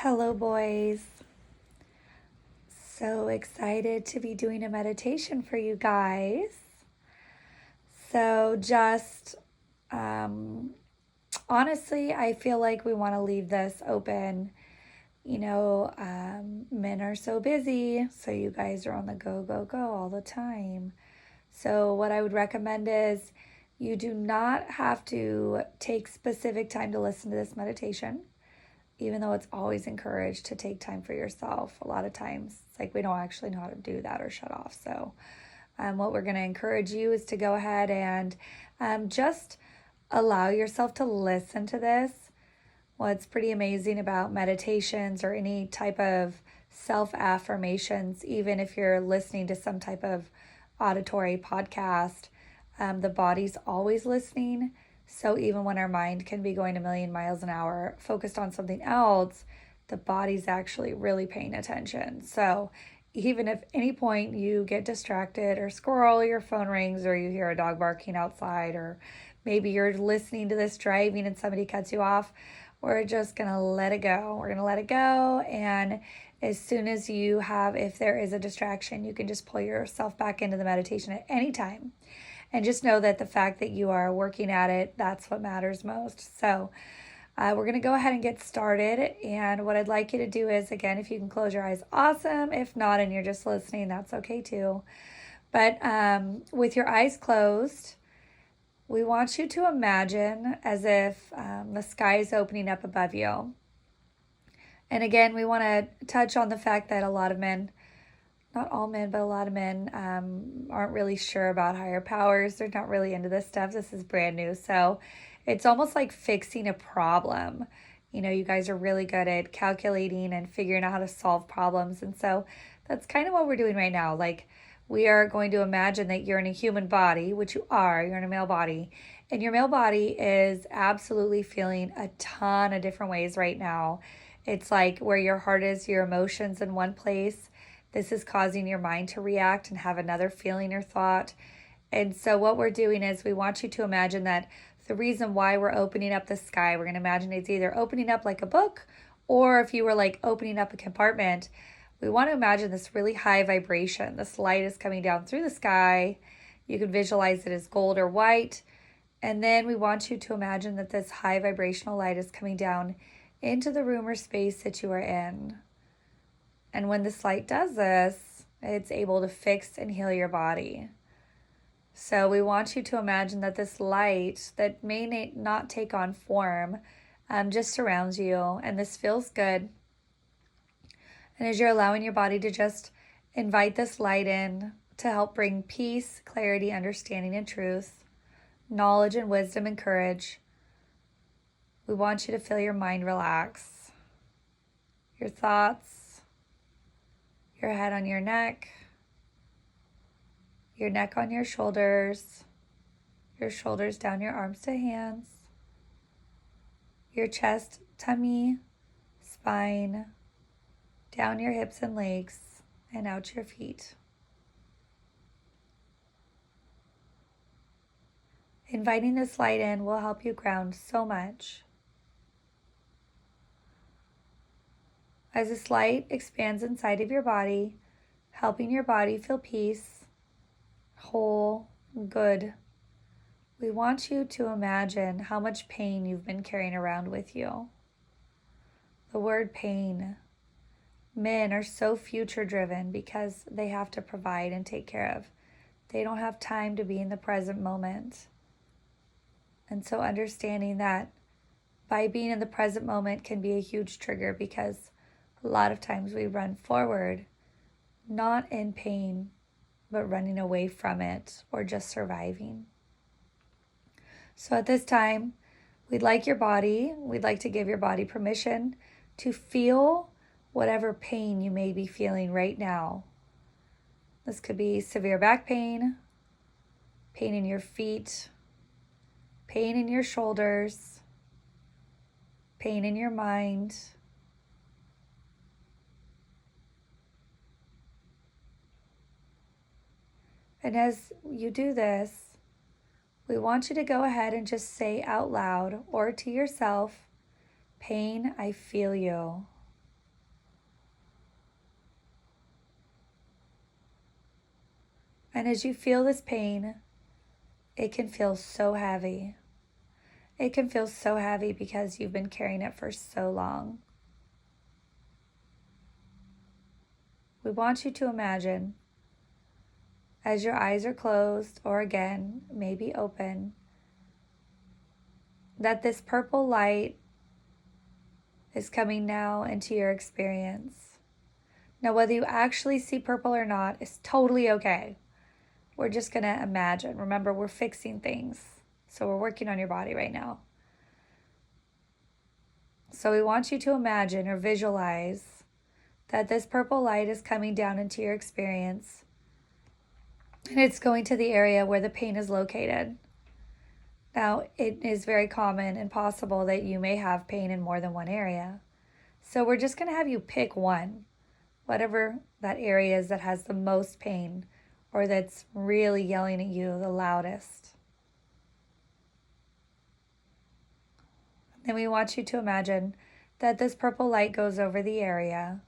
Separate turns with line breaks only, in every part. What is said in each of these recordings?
Hello, boys. So excited to be doing a meditation for you guys. So, just um, honestly, I feel like we want to leave this open. Men are so busy, so you guys are on the go, go, go all the time. So, what I would recommend is you do not have to take specific time to listen to this meditation, even though it's always encouraged to take time for yourself. A lot of times it's like we don't actually know how to do that or shut off. So what we're going to encourage you is to go ahead and just allow yourself to listen to this. What's pretty amazing about meditations or any type of self affirmations, even if you're listening to some type of auditory podcast, the body's always listening. So even when our mind can be going a million miles an hour focused on something else, the body's actually really paying attention. So even if any point you get distracted or squirrel, your phone rings, or you hear a dog barking outside, or maybe you're listening to this driving and somebody cuts you off, we're just going to let it go. We're going to let it go. And as soon as you have, if there is a distraction, you can just pull yourself back into the meditation at any time. And just know that the fact that you are working at it, that's what matters most. So we're going to go ahead and get started. And what I'd like you to do is, again, if you can close your eyes, awesome. If not, and you're just listening, that's okay too. But with your eyes closed, we want you to imagine as if the sky is opening up above you. And again, we want to touch on the fact that a lot of men, not all men, but a lot of men aren't really sure about higher powers. They're not really into this stuff. This is brand new. So it's almost like fixing a problem. You guys are really good at calculating and figuring out how to solve problems. And so that's kind of what we're doing right now. Like, we are going to imagine that you're in a human body, which you are, you're in a male body. And your male body is absolutely feeling a ton of different ways right now. It's like where your heart is, your emotions in one place. This is causing your mind to react and have another feeling or thought. And so what we're doing is we want you to imagine that the reason why we're opening up the sky, we're going to imagine it's either opening up like a book, or if you were like opening up a compartment, we want to imagine this really high vibration. This light is coming down through the sky. You can visualize it as gold or white. And then we want you to imagine that this high vibrational light is coming down into the room or space that you are in. And when this light does this, it's able to fix and heal your body. So we want you to imagine that this light that may not take on form just surrounds you, and this feels good. And as you're allowing your body to just invite this light in to help bring peace, clarity, understanding, and truth, knowledge and wisdom and courage, we want you to feel your mind relax, your thoughts, your head on your neck on your shoulders down your arms to hands, your chest, tummy, spine, down your hips and legs, and out your feet. Inviting this light in will help you ground so much. As this light expands inside of your body, helping your body feel peace, whole, good, we want you to imagine how much pain you've been carrying around with you. The word pain. Men are so future driven because they have to provide and take care of. They don't have time to be in the present moment. And so understanding that by being in the present moment can be a huge trigger, because a lot of times we run forward, not in pain, but running away from it or just surviving. So at this time, we'd like to give your body permission to feel whatever pain you may be feeling right now. This could be severe back pain, pain in your feet, pain in your shoulders, pain in your mind. And as you do this, we want you to go ahead and just say out loud or to yourself, "Pain, I feel you. And as you feel this pain, it can feel so heavy. It can feel so heavy because you've been carrying it for so long. We want you to imagine, as your eyes are closed or again, maybe open, that this purple light is coming now into your experience. Now, whether you actually see purple or not is totally okay. We're just going to imagine. Remember, we're fixing things. So we're working on your body right now. So we want you to imagine or visualize that this purple light is coming down into your experience. And it's going to the area where the pain is located. Now, it is very common and possible that you may have pain in more than one area. So we're just going to have you pick one, whatever that area is that has the most pain or that's really yelling at you the loudest. Then we want you to imagine that this purple light goes over the area.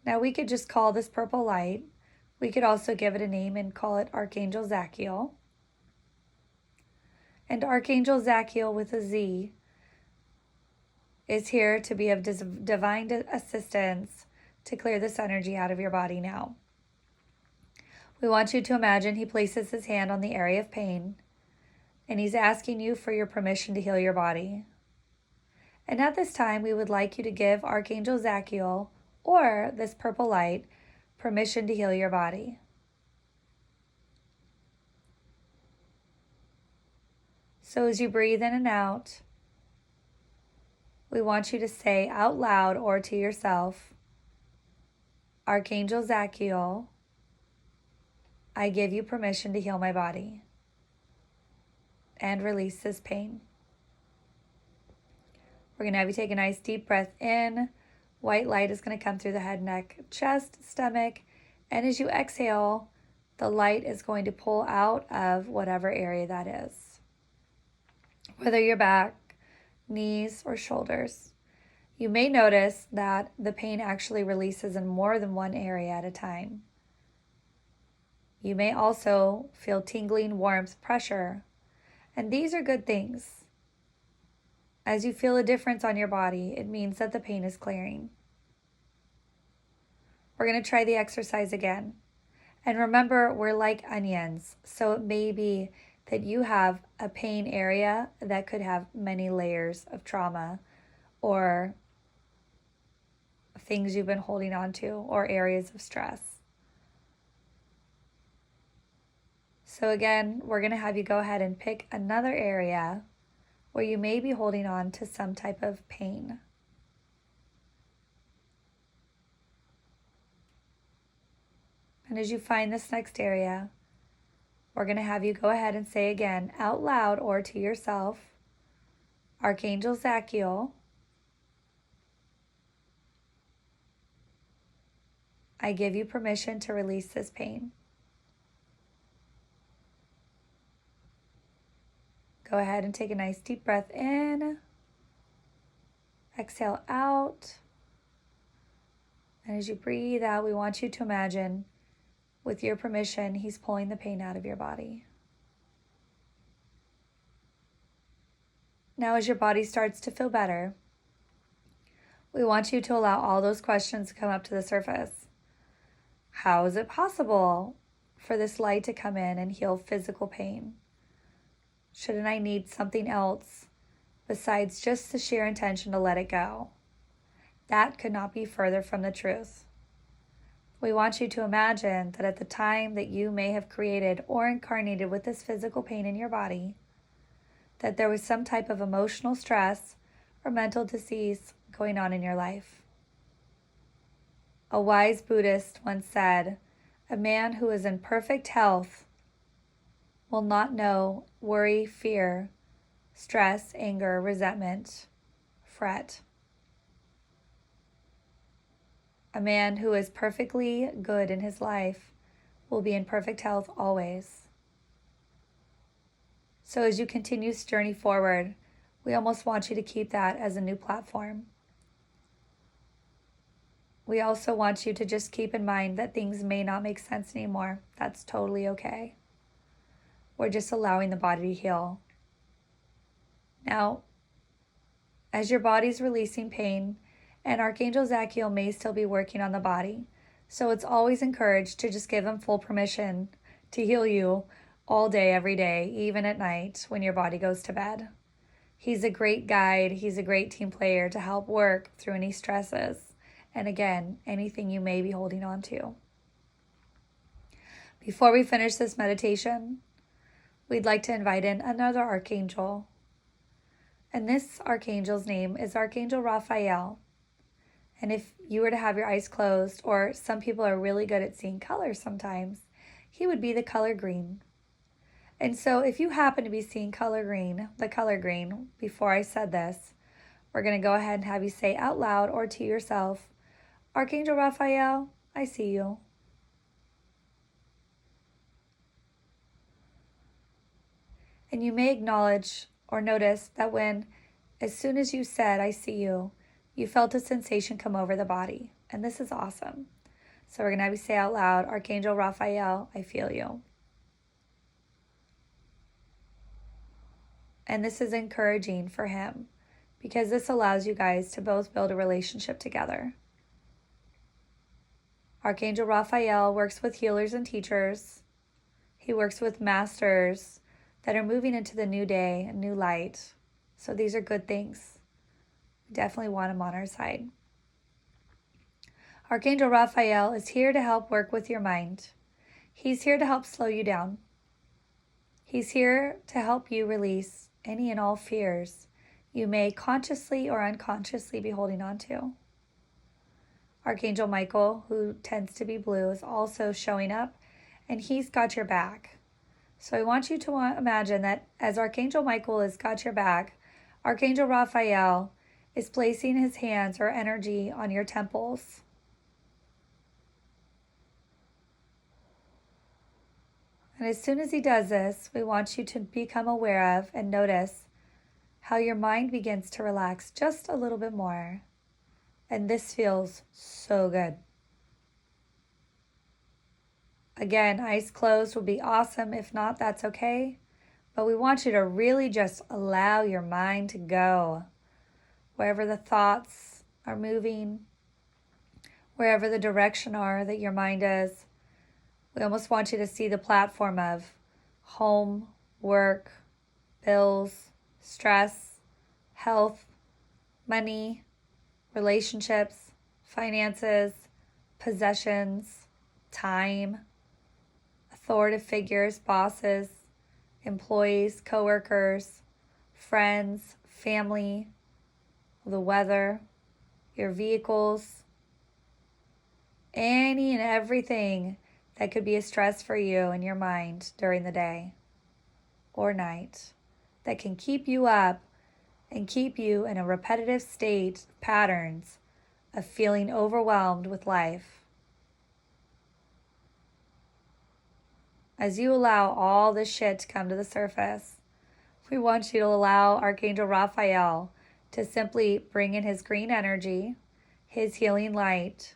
Now we could just call this purple light. We could also give it a name and call it Archangel Zachiel. And Archangel Zachiel with a Z is here to be of divine assistance to clear this energy out of your body now. We want you to imagine he places his hand on the area of pain, and he's asking you for your permission to heal your body. And at this time, we would like you to give Archangel Zachiel, or this purple light, permission to heal your body. So as you breathe in and out, we want you to say out loud or to yourself, Archangel Zachiel, I give you permission to heal my body. And release this pain. We're going to have you take a nice deep breath in. White light is going to come through the head, neck, chest, stomach. And as you exhale, the light is going to pull out of whatever area that is. Whether your back, knees, or shoulders. You may notice that the pain actually releases in more than one area at a time. You may also feel tingling, warmth, pressure. And these are good things. As you feel a difference on your body, it means that the pain is clearing. We're going to try the exercise again. And remember, we're like onions. So it may be that you have a pain area that could have many layers of trauma or things you've been holding on to or areas of stress. So again, we're going to have you go ahead and pick another area where you may be holding on to some type of pain. And as you find this next area, we're going to have you go ahead and say again out loud or to yourself, Archangel Zachiel, I give you permission to release this pain. Go ahead and take a nice deep breath in. Exhale out. And as you breathe out, we want you to imagine, with your permission, he's pulling the pain out of your body. Now, as your body starts to feel better, we want you to allow all those questions to come up to the surface. How is it possible for this light to come in and heal physical pain? Shouldn't I need something else besides just the sheer intention to let it go? That could not be further from the truth. We want you to imagine that at the time that you may have created or incarnated with this physical pain in your body, that there was some type of emotional stress or mental disease going on in your life. A wise Buddhist once said, a man who is in perfect health will not know worry, fear, stress, anger, resentment, fret. A man who is perfectly good in his life will be in perfect health always. So as you continue this journey forward, we almost want you to keep that as a new platform. We also want you to just keep in mind that things may not make sense anymore. That's totally okay. We're just allowing the body to heal. Now, as your body's releasing pain, and Archangel Zachiel may still be working on the body, so it's always encouraged to just give him full permission to heal you all day, every day, even at night when your body goes to bed. He's a great guide. He's a great team player to help work through any stresses. And again, anything you may be holding on to. Before we finish this meditation, we'd like to invite in another archangel. And this archangel's name is Archangel Raphael. And if you were to have your eyes closed, or some people are really good at seeing colors sometimes, he would be the color green. And so if you happen to be seeing the color green, before I said this, we're going to go ahead and have you say out loud or to yourself, Archangel Raphael, I see you. And you may acknowledge or notice that as soon as you said, I see you, you felt a sensation come over the body. And this is awesome. So we're going to have you say out loud, Archangel Raphael, I feel you. And this is encouraging for him because this allows you guys to both build a relationship together. Archangel Raphael works with healers and teachers. He works with masters that are moving into the new day and new light. So these are good things. We definitely want him on our side. Archangel Raphael is here to help work with your mind. He's here to help slow you down. He's here to help you release any and all fears you may consciously or unconsciously be holding on to. Archangel Michael, who tends to be blue, is also showing up, and he's got your back. So I want you to imagine that as Archangel Michael has got your back, Archangel Raphael is placing his hands or energy on your temples. And as soon as he does this, we want you to become aware of and notice how your mind begins to relax just a little bit more. And this feels so good. Again, eyes closed would be awesome. If not, that's okay. But we want you to really just allow your mind to go. Wherever the thoughts are moving, wherever the direction are that your mind is, we almost want you to see the platform of home, work, bills, stress, health, money, relationships, finances, possessions, time, authoritative figures, bosses, employees, coworkers, friends, family, the weather, your vehicles, any and everything that could be a stress for you in your mind during the day or night that can keep you up and keep you in a repetitive state of patterns of feeling overwhelmed with life. As you allow all this shit to come to the surface, we want you to allow Archangel Raphael to simply bring in his green energy, his healing light,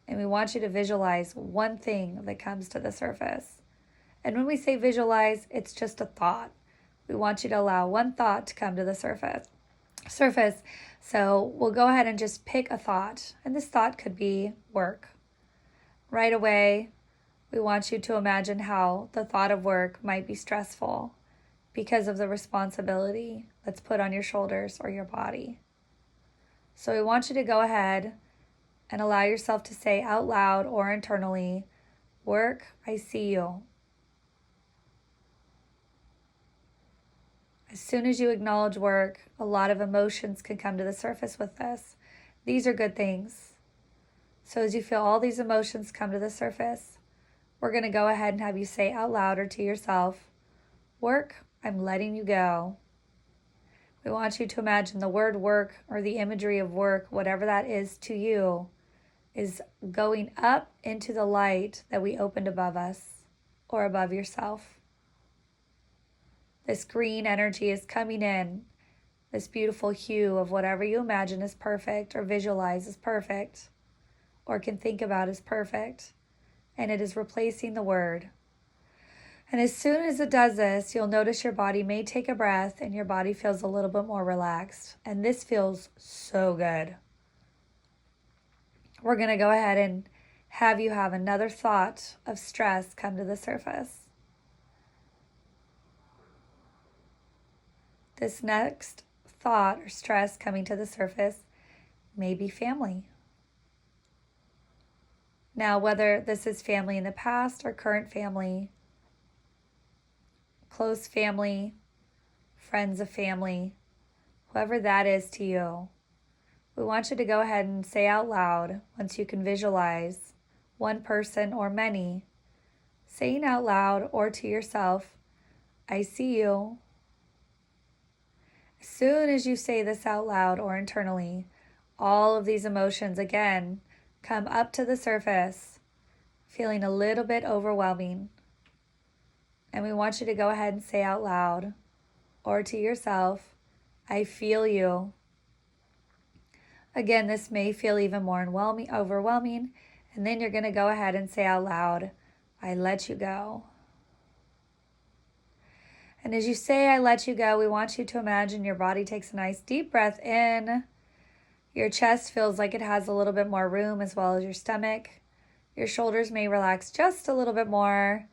and we want you to visualize one thing that comes to the surface. And when we say visualize, it's just a thought. We want you to allow one thought to come to the surface. So we'll go ahead and just pick a thought. And this thought could be work. Right away, we want you to imagine how the thought of work might be stressful because of the responsibility that's put on your shoulders or your body. So we want you to go ahead and allow yourself to say out loud or internally, work, I see you. As soon as you acknowledge work, a lot of emotions can come to the surface with this. These are good things. So as you feel all these emotions come to the surface, we're going to go ahead and have you say out loud or to yourself, work, I'm letting you go. We want you to imagine the word work or the imagery of work, whatever that is to you, is going up into the light that we opened above us or above yourself. This green energy is coming in, this beautiful hue of whatever you imagine is perfect or visualize is perfect. or can think about is perfect, and it is replacing the word. And as soon as it does this, you'll notice your body may take a breath and your body feels a little bit more relaxed. And this feels so good. We're going to go ahead and have you have another thought of stress come to the surface. This next thought or stress coming to the surface may be family. Now, whether this is family in the past or current family, close family, friends of family, whoever that is to you, we want you to go ahead and say out loud, once you can visualize one person or many, saying out loud or to yourself, I see you. As soon as you say this out loud or internally, all of these emotions again come up to the surface, feeling a little bit overwhelming. And we want you to go ahead and say out loud or to yourself, I feel you. Again, this may feel even more overwhelming, and then you're going to go ahead and say out loud, I let you go. And as you say, I let you go, we want you to imagine your body takes a nice deep breath in. Your chest feels like it has a little bit more room, as well as your stomach. Your shoulders may relax just a little bit more.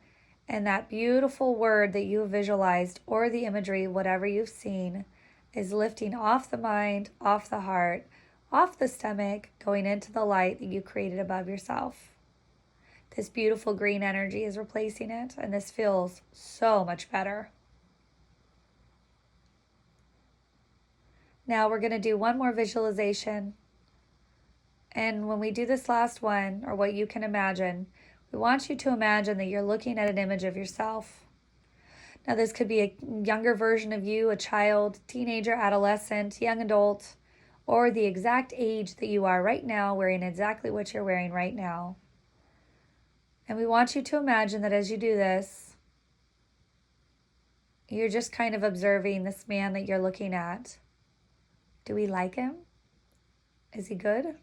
And that beautiful word that you have visualized, or the imagery, whatever you've seen, is lifting off the mind, off the heart, off the stomach, going into the light that you created above yourself. This beautiful green energy is replacing it, and this feels so much better. Now we're going to do one more visualization. And when we do this last one, or what you can imagine, we want you to imagine that you're looking at an image of yourself. Now this could be a younger version of you, a child, teenager, adolescent, young adult, or the exact age that you are right now, wearing exactly what you're wearing right now. And we want you to imagine that as you do this, you're just kind of observing this man that you're looking at. Do we like him? Is he good?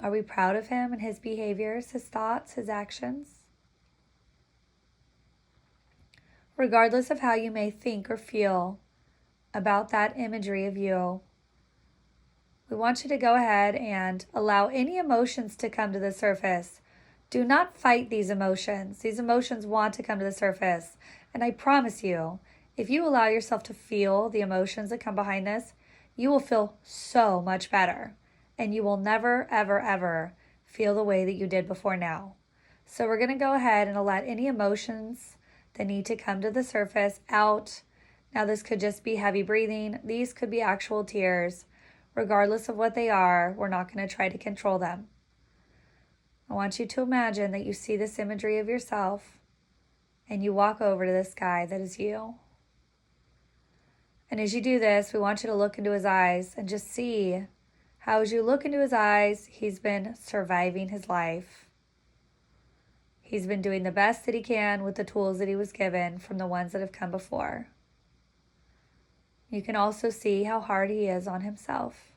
Are we proud of him and his behaviors, his thoughts, his actions? Regardless of how you may think or feel about that imagery of you, we want you to go ahead and allow any emotions to come to the surface. Do not fight these emotions. These emotions want to come to the surface. And I promise you, if you allow yourself to feel the emotions that come behind this, you will feel so much better. And you will never, ever, ever feel the way that you did before now. So we're going to go ahead and let any emotions that need to come to the surface out. Now this could just be heavy breathing. These could be actual tears. Regardless of what they are, we're not going to try to control them. I want you to imagine that you see this imagery of yourself and you walk over to this guy that is you. And as you do this, we want you to look into his eyes and just see how, as you look into his eyes, he's been surviving his life. He's been doing the best that he can with the tools that he was given from the ones that have come before. You can also see how hard he is on himself.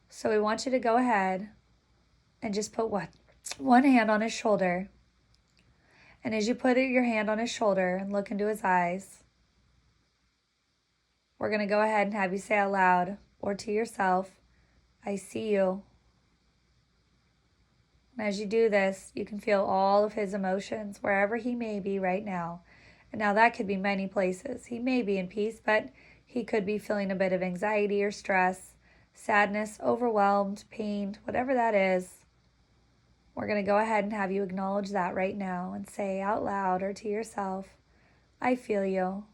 So we want you to go ahead and just put one hand on his shoulder. And as you put your hand on his shoulder and look into his eyes, we're going to go ahead and have you say out loud or to yourself, I see you. And as you do this, you can feel all of his emotions wherever he may be right now. And now that could be many places. He may be in peace, but he could be feeling a bit of anxiety or stress, sadness, overwhelmed, pain, whatever that is. We're going to go ahead and have you acknowledge that right now and say out loud or to yourself, I feel you.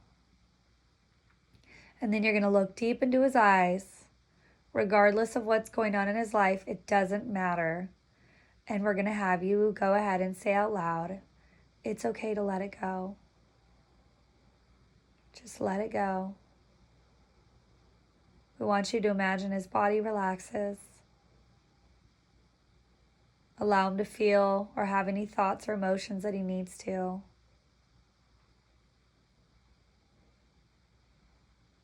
And then you're going to look deep into his eyes. Regardless of what's going on in his life, it doesn't matter. And we're going to have you go ahead and say out loud, it's okay to let it go. Just let it go. We want you to imagine his body relaxes. Allow him to feel or have any thoughts or emotions that he needs to.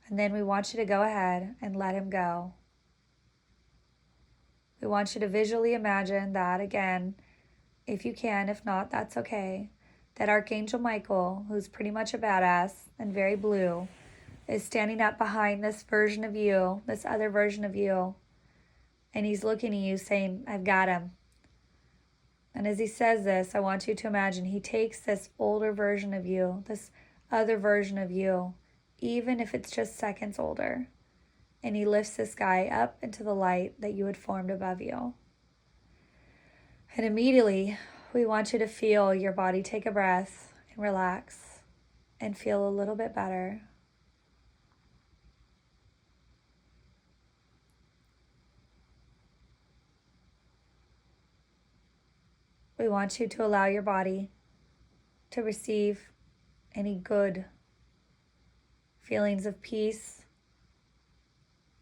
And then we want you to go ahead and let him go. We want you to visually imagine that again, if you can. If not, that's okay. That Archangel Michael, who's pretty much a badass and very blue, is standing up behind this version of you, this other version of you. And he's looking at you saying, I've got him. And as he says this, I want you to imagine he takes this older version of you, this other version of you, even if it's just seconds older, and he lifts this guy up into the light that you had formed above you. And immediately, we want you to feel your body take a breath and relax and feel a little bit better. We want you to allow your body to receive any good feelings of peace,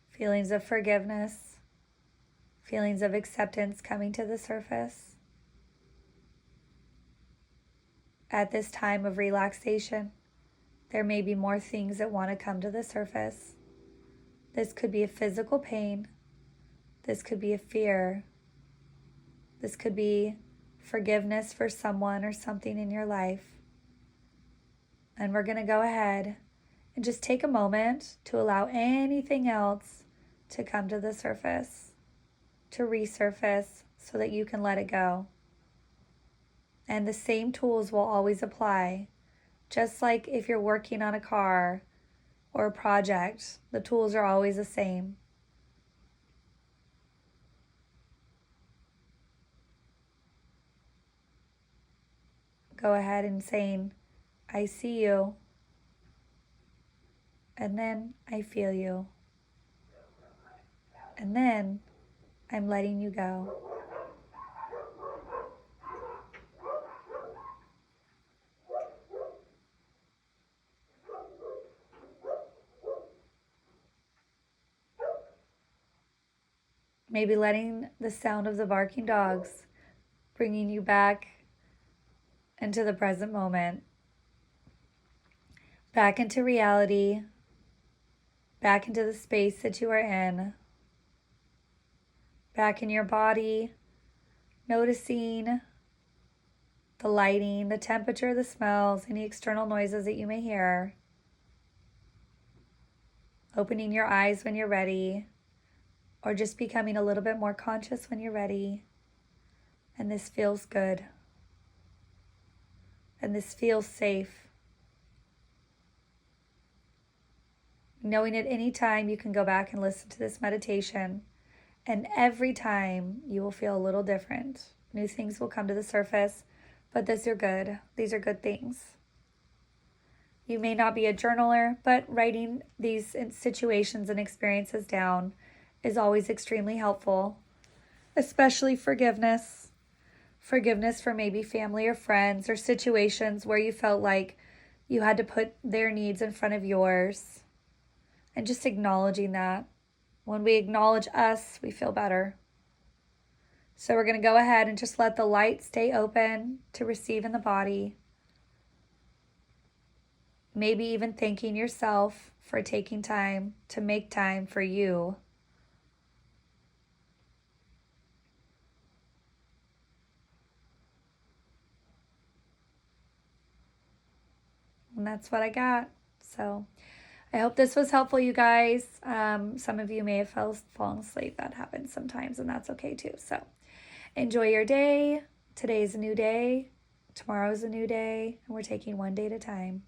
feelings of forgiveness, feelings of acceptance coming to the surface. At this time of relaxation, there may be more things that want to come to the surface. This could be a physical pain. This could be a fear. This could be forgiveness for someone or something in your life. And we're going to go ahead and just take a moment to allow anything else to come to the surface, to resurface so that you can let it go. And the same tools will always apply. Just like if you're working on a car or a project, the tools are always the same. Go ahead and saying, I see you. And then I feel you. And then I'm letting you go. Maybe letting the sound of the barking dogs bringing you back into the present moment, back into reality, back into the space that you are in, back in your body, noticing the lighting, the temperature, the smells, any external noises that you may hear. Opening your eyes when you're ready, or just becoming a little bit more conscious when you're ready. And this feels good. And this feels safe. Knowing at any time you can go back and listen to this meditation, and every time you will feel a little different. New things will come to the surface, but these are good. These are good things. You may not be a journaler, but writing these situations and experiences down is always extremely helpful, especially forgiveness. Forgiveness for maybe family or friends or situations where you felt like you had to put their needs in front of yours. And just acknowledging that. When we acknowledge us, we feel better. So we're going to go ahead and just let the light stay open to receive in the body. Maybe even thanking yourself for taking time to make time for you. And that's what I got. So I hope this was helpful, you guys. Some of you may have fallen asleep. That happens sometimes, and that's okay too. So enjoy your day. Today's a new day. Tomorrow's a new day. And we're taking one day at a time.